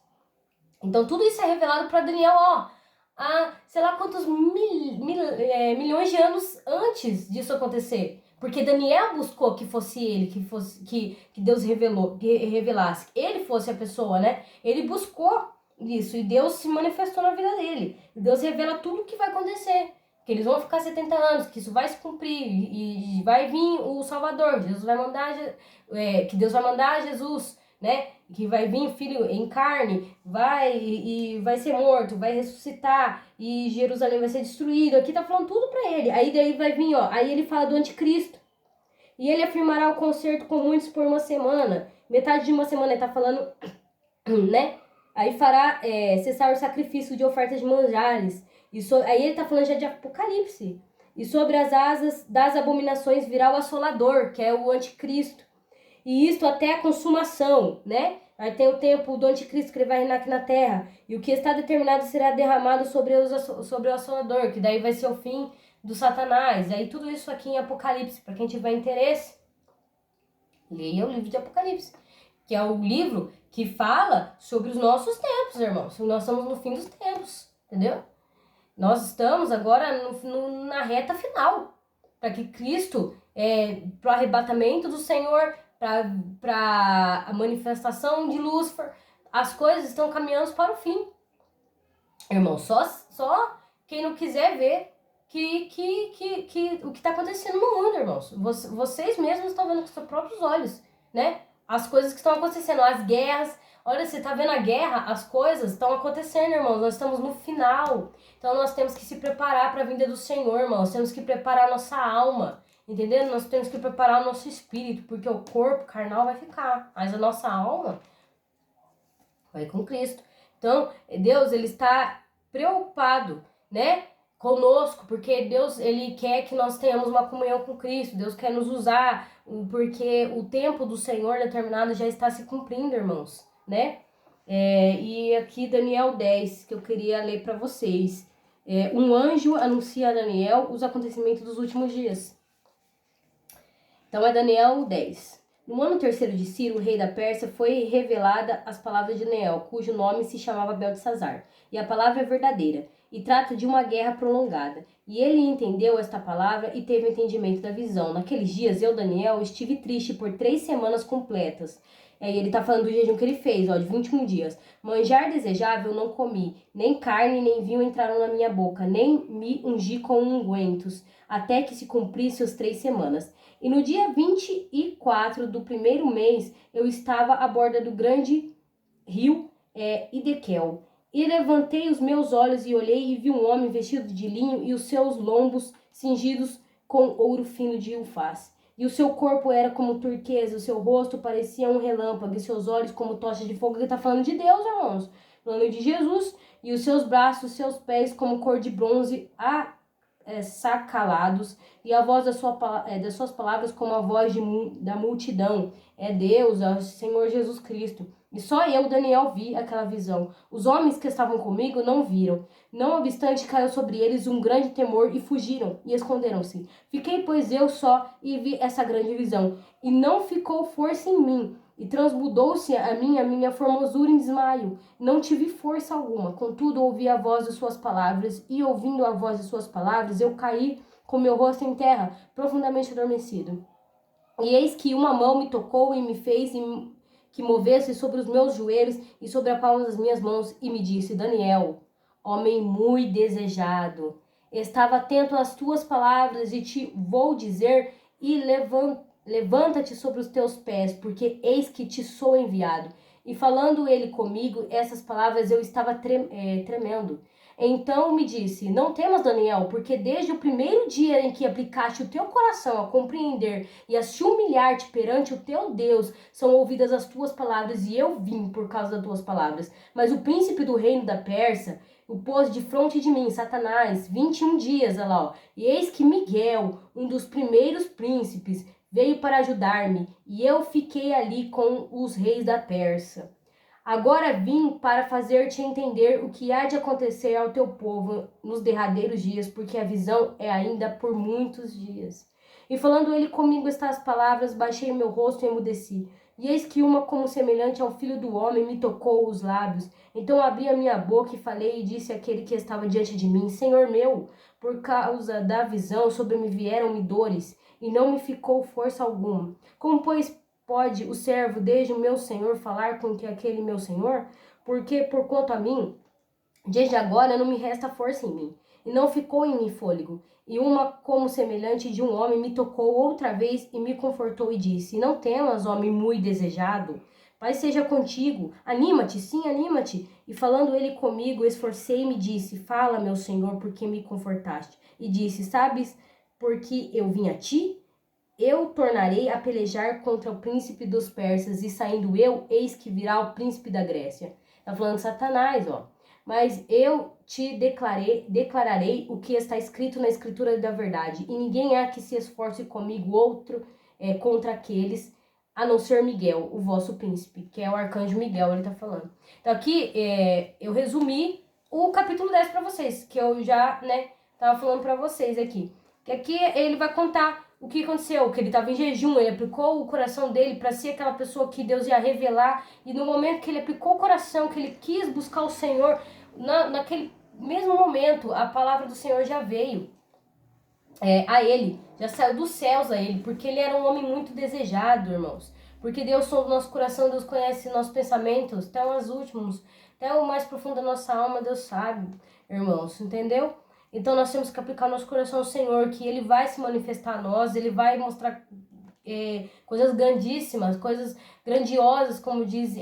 Então tudo isso é revelado para Daniel, ó, há sei lá quantos milhões de anos antes disso acontecer. Porque Daniel buscou que fosse ele, que Deus revelasse, ele fosse a pessoa, né? Ele buscou isso e Deus se manifestou na vida dele. Deus revela tudo o que vai acontecer. Que eles vão ficar 70 anos, que isso vai se cumprir e vai vir o Salvador. Jesus vai mandar, que Deus vai mandar Jesus, né? Que vai vir filho em carne, vai ser morto, vai ressuscitar e Jerusalém vai ser destruído. Aqui tá falando tudo pra ele. Aí daí vai vir, ó, aí ele fala do anticristo. E ele afirmará o concerto com muitos por uma semana. Metade de uma semana ele tá falando, né? Aí fará cessar o sacrifício de ofertas de manjares. Aí ele tá falando já de Apocalipse. E sobre as asas das abominações virá o assolador, que é o anticristo. E isto até a consumação, né? Aí tem o tempo do anticristo que ele vai reinar aqui na terra. E o que está determinado será derramado sobre o assolador, que daí vai ser o fim do Satanás. Aí tudo isso aqui em Apocalipse, para quem tiver interesse, leia o livro de Apocalipse, que é o livro que fala sobre os nossos tempos, irmãos. Nós estamos no fim dos tempos, entendeu? Nós estamos agora na reta final, para que Cristo, para o arrebatamento do Senhor, para a manifestação de Lúcifer, as coisas estão caminhando para o fim. Irmão, só quem não quiser ver o que está acontecendo no mundo, irmãos. Vocês mesmos estão vendo com seus próprios olhos, né? As coisas que estão acontecendo, as guerras. Olha, você está vendo a guerra, as coisas estão acontecendo, irmãos. Nós estamos no final. Então nós temos que se preparar para a vinda do Senhor, irmãos. Temos que preparar a nossa alma. Entendendo? Nós temos que preparar o nosso espírito, porque o corpo carnal vai ficar, mas a nossa alma vai com Cristo. Então, Deus, ele está preocupado, né, conosco, porque Deus, ele quer que nós tenhamos uma comunhão com Cristo, Deus quer nos usar, porque o tempo do Senhor determinado já está se cumprindo, irmãos, né? E aqui Daniel 10, que eu queria ler para vocês. Um anjo anuncia a Daniel os acontecimentos dos últimos dias. Então é Daniel 10. No ano terceiro de Ciro, rei da Pérsia, foi revelada as palavras de Daniel, cujo nome se chamava Beltesazar. E a palavra é verdadeira, e trata de uma guerra prolongada. E ele entendeu esta palavra e teve entendimento da visão. Naqueles dias, eu, Daniel, estive triste por 3 semanas completas. E ele está falando do jejum que ele fez, de 21 dias. Manjar desejável não comi, nem carne nem vinho entraram na minha boca, nem me ungi com ungüentos, até que se cumprisse as 3 semanas. E no dia 24 do primeiro mês, eu estava à borda do grande rio Idequel. E levantei os meus olhos e olhei e vi um homem vestido de linho e os seus lombos cingidos com ouro fino de Ufaz. E o seu corpo era como turquesa, o seu rosto parecia um relâmpago, e seus olhos como tochas de fogo. Ele está falando de Deus, irmãos, falando de Jesus. E os seus braços, seus pés como cor de bronze sacalados, e a voz das suas palavras como a voz da multidão. É Deus, é o Senhor Jesus Cristo. E só eu, Daniel, vi aquela visão. Os homens que estavam comigo não viram. Não obstante, caiu sobre eles um grande temor e fugiram e esconderam-se. Fiquei, pois, eu só e vi essa grande visão. E não ficou força em mim. E transmudou-se a minha formosura em desmaio. Não tive força alguma. Contudo, ouvi a voz de suas palavras. E ouvindo a voz de suas palavras, eu caí com meu rosto em terra, profundamente adormecido. E eis que uma mão me tocou e me fez que movesse sobre os meus joelhos e sobre a palma das minhas mãos, e me disse: Daniel, homem muito desejado, estava atento às tuas palavras, e te vou dizer, e levanta-te sobre os teus pés, porque eis que te sou enviado. E falando ele comigo, essas palavras eu estava tremendo. Então me disse: não temas, Daniel, porque desde o primeiro dia em que aplicaste o teu coração a compreender e a se humilhar-te perante o teu Deus, são ouvidas as tuas palavras, e eu vim por causa das tuas palavras. Mas o príncipe do reino da Pérsia o pôs de fronte de mim, Satanás, 21 dias, olha lá, e eis que Miguel, um dos primeiros príncipes, veio para ajudar-me, e eu fiquei ali com os reis da Pérsia. Agora vim para fazer-te entender o que há de acontecer ao teu povo nos derradeiros dias, porque a visão é ainda por muitos dias. E falando ele comigo estas palavras, baixei o meu rosto e emudeci. E eis que uma como semelhante ao filho do homem me tocou os lábios. Então abri a minha boca e falei e disse àquele que estava diante de mim: Senhor meu, por causa da visão sobre me vieram-me dores, e não me ficou força alguma. Como, pois, pode o servo desde o meu senhor falar com que aquele meu senhor? Porque, porquanto a mim, desde agora não me resta força em mim, e não ficou em mim fôlego. E uma como semelhante de um homem me tocou outra vez e me confortou e disse: não temas, homem muito desejado, Pai seja contigo, anima-te, sim, anima-te. E falando ele comigo, esforcei-me e disse: fala, meu senhor, porque me confortaste. E disse: sabes por que eu vim a ti? Eu tornarei a pelejar contra o príncipe dos persas, e saindo eu, eis que virá o príncipe da Grécia. Tá falando de Satanás, Mas eu te declararei o que está escrito na escritura da verdade, e ninguém há que se esforce comigo outro contra aqueles, a não ser Miguel, o vosso príncipe, que é o arcanjo Miguel, ele tá falando. Então aqui eu resumi o capítulo 10 para vocês, que eu já, tava falando para vocês aqui. Que aqui ele vai contar o que aconteceu, que ele estava em jejum, ele aplicou o coração dele para ser aquela pessoa que Deus ia revelar, e no momento que ele aplicou o coração, que ele quis buscar o Senhor, naquele mesmo momento, a palavra do Senhor já veio a ele, já saiu dos céus a ele, porque ele era um homem muito desejado, irmãos. Porque Deus sonda o nosso coração, Deus conhece nossos pensamentos, até os últimos, até o mais profundo da nossa alma, Deus sabe, irmãos, entendeu? Então nós temos que aplicar o nosso coração ao Senhor, que Ele vai se manifestar a nós, Ele vai mostrar coisas grandíssimas, coisas grandiosas, como diz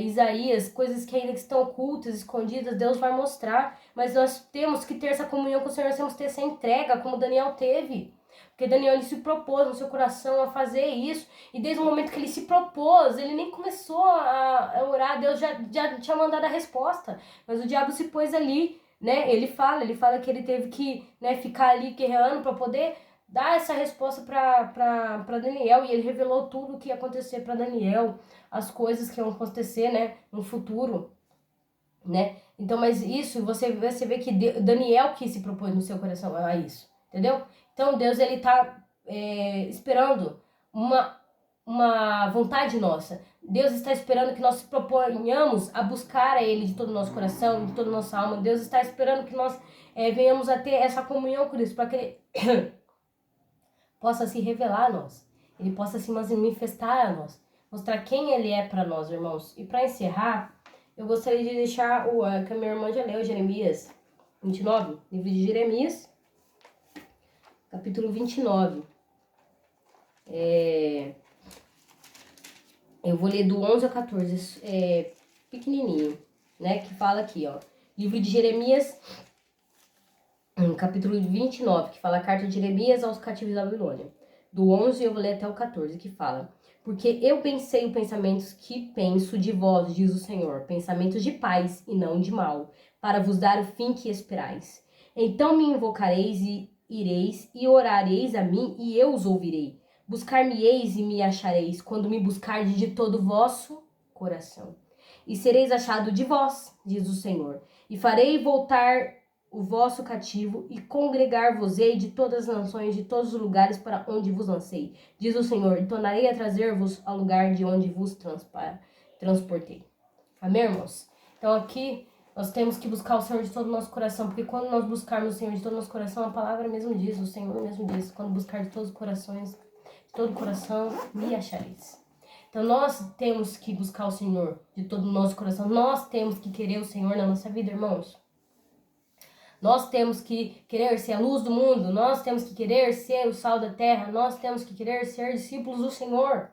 Isaías, coisas que ainda estão ocultas, escondidas, Deus vai mostrar. Mas nós temos que ter essa comunhão com o Senhor, nós temos que ter essa entrega, como Daniel teve. Porque Daniel ele se propôs no seu coração a fazer isso, e desde o momento que ele se propôs, ele nem começou a orar, Deus já tinha mandado a resposta. Mas o diabo se pôs ali, né? Ele fala que ele teve que, né, ficar ali guerreando para poder dar essa resposta para Daniel, e ele revelou tudo o que ia acontecer para Daniel, as coisas que iam acontecer, né, no futuro, né? Então, mas isso você vê que Daniel que se propôs no seu coração a isso, entendeu? Então Deus, ele tá esperando uma vontade nossa. Deus está esperando que nós se proponhamos a buscar a Ele de todo o nosso coração, de toda a nossa alma. Deus está esperando que nós venhamos a ter essa comunhão com Deus, para que Ele possa se revelar a nós, Ele possa se manifestar a nós, mostrar quem Ele é para nós, irmãos. E para encerrar, eu gostaria de deixar que a minha irmã já leu, Jeremias 29, livro de Jeremias, capítulo 29. Eu vou ler do 11 ao 14, pequenininho, né? Que fala aqui, ó. Livro de Jeremias, capítulo 29, que fala a carta de Jeremias aos cativos da Babilônia. Do 11 eu vou ler até o 14, que fala: Porque eu pensei os pensamentos que penso de vós, diz o Senhor, pensamentos de paz e não de mal, para vos dar o fim que esperais. Então me invocareis e ireis, e orareis a mim, e eu os ouvirei. Buscar-me-eis e me achareis, quando me buscardes de todo o vosso coração. E sereis achado de vós, diz o Senhor, e farei voltar o vosso cativo, e congregar-vos-ei de todas as nações, de todos os lugares para onde vos lancei, diz o Senhor, e tornarei a trazer-vos ao lugar de onde vos transportei. Amém, irmãos? Então aqui nós temos que buscar o Senhor de todo o nosso coração, porque quando nós buscarmos o Senhor de todo o nosso coração, a palavra mesmo diz, o Senhor mesmo diz, quando buscar de todos os corações, de todo o coração, me achareis. Então nós temos que buscar o Senhor de todo o nosso coração, nós temos que querer o Senhor na nossa vida, irmãos. Nós temos que querer ser a luz do mundo, nós temos que querer ser o sal da terra, nós temos que querer ser discípulos do Senhor,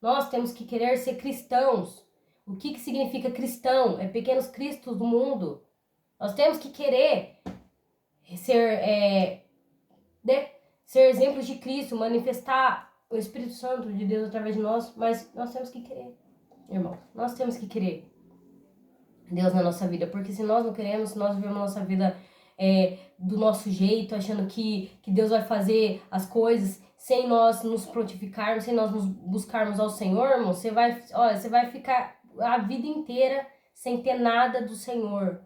nós temos que querer ser cristãos. O que significa cristão? É pequenos cristos do mundo. Nós temos que querer ser, ser exemplos de Cristo, manifestar o Espírito Santo de Deus através de nós, mas nós temos que querer, irmão, nós temos que querer Deus na nossa vida, porque se nós não queremos, se nós vivemos a nossa vida do nosso jeito, achando que Deus vai fazer as coisas sem nós nos prontificarmos, sem nós nos buscarmos ao Senhor, irmão, você vai ficar a vida inteira sem ter nada do Senhor,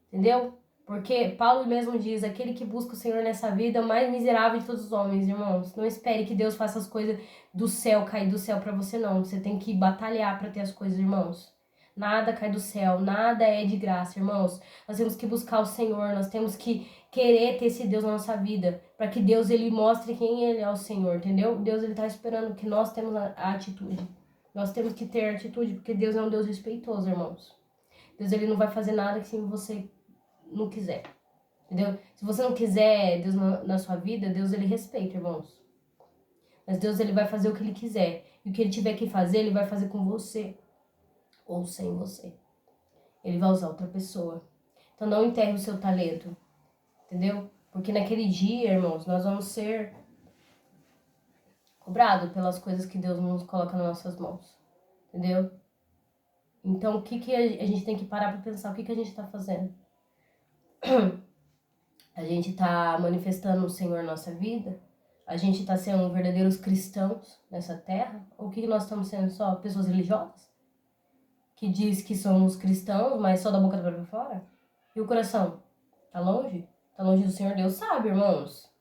entendeu? Porque Paulo mesmo diz, aquele que busca o Senhor nessa vida é o mais miserável de todos os homens, irmãos. Não espere que Deus faça as coisas do céu, cair do céu pra você, não. Você tem que batalhar pra ter as coisas, irmãos. Nada cai do céu, nada é de graça, irmãos. Nós temos que buscar o Senhor, nós temos que querer ter esse Deus na nossa vida, para que Deus, ele mostre quem ele é, o Senhor, entendeu? Deus, ele tá esperando que nós temos a atitude. Nós temos que ter atitude, porque Deus é um Deus respeitoso, irmãos. Deus, ele não vai fazer nada que se você não quiser, entendeu? Se você não quiser Deus na sua vida, Deus, ele respeita, irmãos. Mas Deus, ele vai fazer o que ele quiser. E o que ele tiver que fazer, ele vai fazer com você ou sem você. Ele vai usar outra pessoa. Então não enterre o seu talento, entendeu? Porque naquele dia, irmãos, nós vamos ser cobrados pelas coisas que Deus nos coloca nas nossas mãos, entendeu? Então o que a gente tem que parar para pensar? O que a gente está fazendo? A gente está manifestando o Senhor na nossa vida? A gente está sendo verdadeiros cristãos nessa terra? Ou o que nós estamos sendo, só pessoas religiosas? Que diz que somos cristãos, mas só da boca para fora? E o coração? Tá longe? Tá longe do Senhor? Deus sabe, irmãos.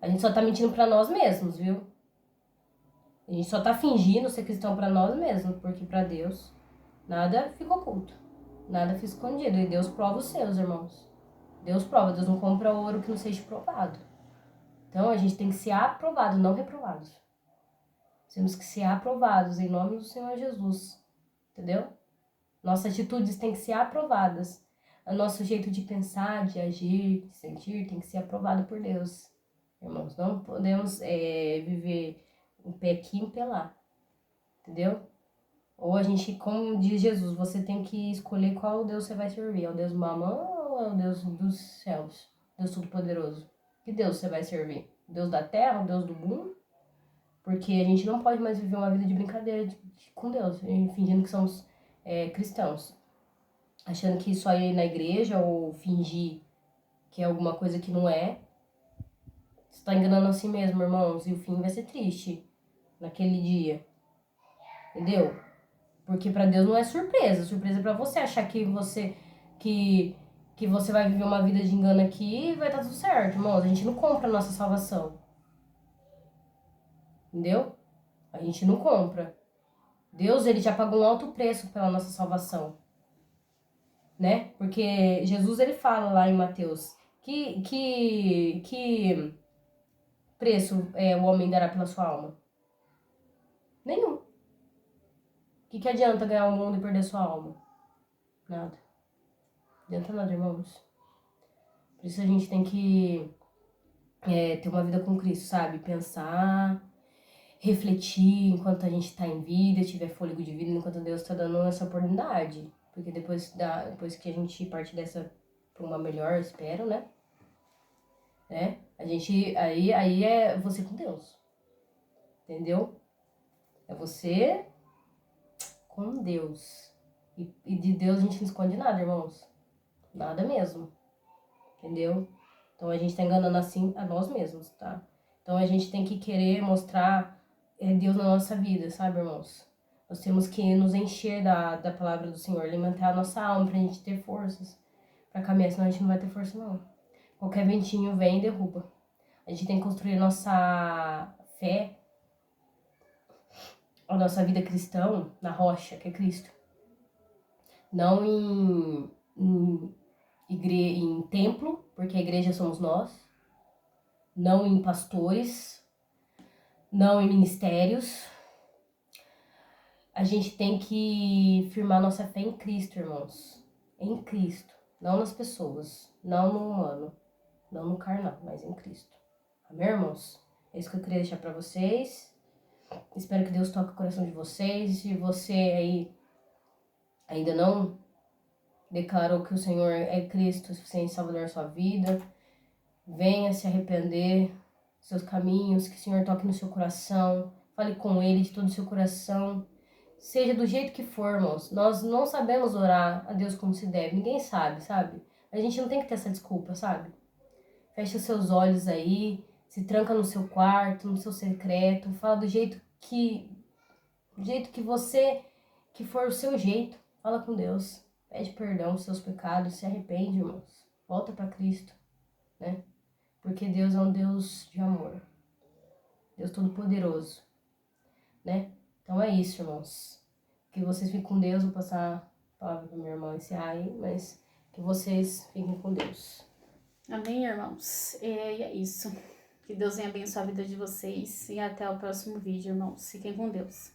A gente só tá mentindo pra nós mesmos, viu? A gente só tá fingindo ser cristão pra nós mesmos, porque pra Deus nada fica oculto. Nada fica escondido. E Deus prova os seus, irmãos. Deus prova. Deus não compra ouro que não seja provado. Então a gente tem que ser aprovado, não reprovados. Temos que ser aprovados em nome do Senhor Jesus. Entendeu? Nossas atitudes têm que ser aprovadas. O nosso jeito de pensar, de agir, de sentir, tem que ser aprovado por Deus. Irmãos, não podemos viver um pé aqui e um pé lá. Entendeu? Ou a gente, como diz Jesus, você tem que escolher qual Deus você vai servir. É o Deus do mamão ou é o Deus dos céus? Deus Todo-Poderoso. Que Deus você vai servir? Deus da terra, o Deus do mundo? Porque a gente não pode mais viver uma vida de brincadeira com Deus, fingindo que somos cristãos. achando que só ir na igreja ou fingir que é alguma coisa que não é. Você tá enganando a si mesmo, irmãos, e o fim vai ser triste naquele dia. Entendeu? Porque pra Deus não é surpresa. Surpresa é pra você achar que, que você vai viver uma vida de engano aqui e vai estar tudo certo, irmãos. A gente não compra a nossa salvação. Entendeu? A gente não compra. Deus, ele já pagou um alto preço pela nossa salvação, né? Porque Jesus, ele fala lá em Mateus que preço o homem dará pela sua alma? Nenhum. O que adianta ganhar o mundo e perder sua alma? Nada. Não adianta nada, irmãos. Por isso a gente tem que ter uma vida com Cristo, sabe? Pensar, refletir enquanto a gente tá em vida, tiver fôlego de vida, enquanto Deus tá dando essa oportunidade. Porque depois que a gente parte dessa pra uma melhor, espero, né? A gente, aí é você com Deus. Entendeu? É você com Deus. E de Deus a gente não esconde nada, irmãos. Nada mesmo. Entendeu? Então a gente tá enganando assim a nós mesmos, tá? Então a gente tem que querer mostrar Deus na nossa vida, sabe, irmãos? Nós temos que nos encher da palavra do Senhor, alimentar a nossa alma pra gente ter forças pra caminhar, senão a gente não vai ter força, não. Qualquer ventinho vem e derruba. A gente tem que construir a nossa fé, a nossa vida cristã na rocha, que é Cristo. Não em templo, porque a igreja somos nós. Não em pastores. Não em ministérios. A gente tem que firmar nossa fé em Cristo, irmãos. Em Cristo. Não nas pessoas. Não no humano. Não no carnal, mas em Cristo. Amém, irmãos? É isso que eu queria deixar pra vocês. Espero que Deus toque o coração de vocês. E se você aí ainda não declarou que o Senhor é Cristo, suficiente Salvador da sua vida, venha se arrepender dos seus caminhos, que o Senhor toque no seu coração, fale com Ele de todo o seu coração, seja do jeito que for, irmãos. Nós não sabemos orar a Deus como se deve, ninguém sabe? A gente não tem que ter essa desculpa, sabe? Fecha os seus olhos aí, se tranca no seu quarto, no seu secreto, fala do jeito que você, que for o seu jeito, fala com Deus. Pede perdão dos seus pecados, se arrepende, irmãos. Volta para Cristo, né? Porque Deus é um Deus de amor. Deus Todo-Poderoso, né? Então é isso, irmãos. Que vocês fiquem com Deus. Vou passar a palavra para minha irmã encerrar aí, mas que vocês fiquem com Deus. Amém, irmãos? E é isso. Que Deus venha abençoar a vida de vocês. E até o próximo vídeo, irmãos. Fiquem com Deus.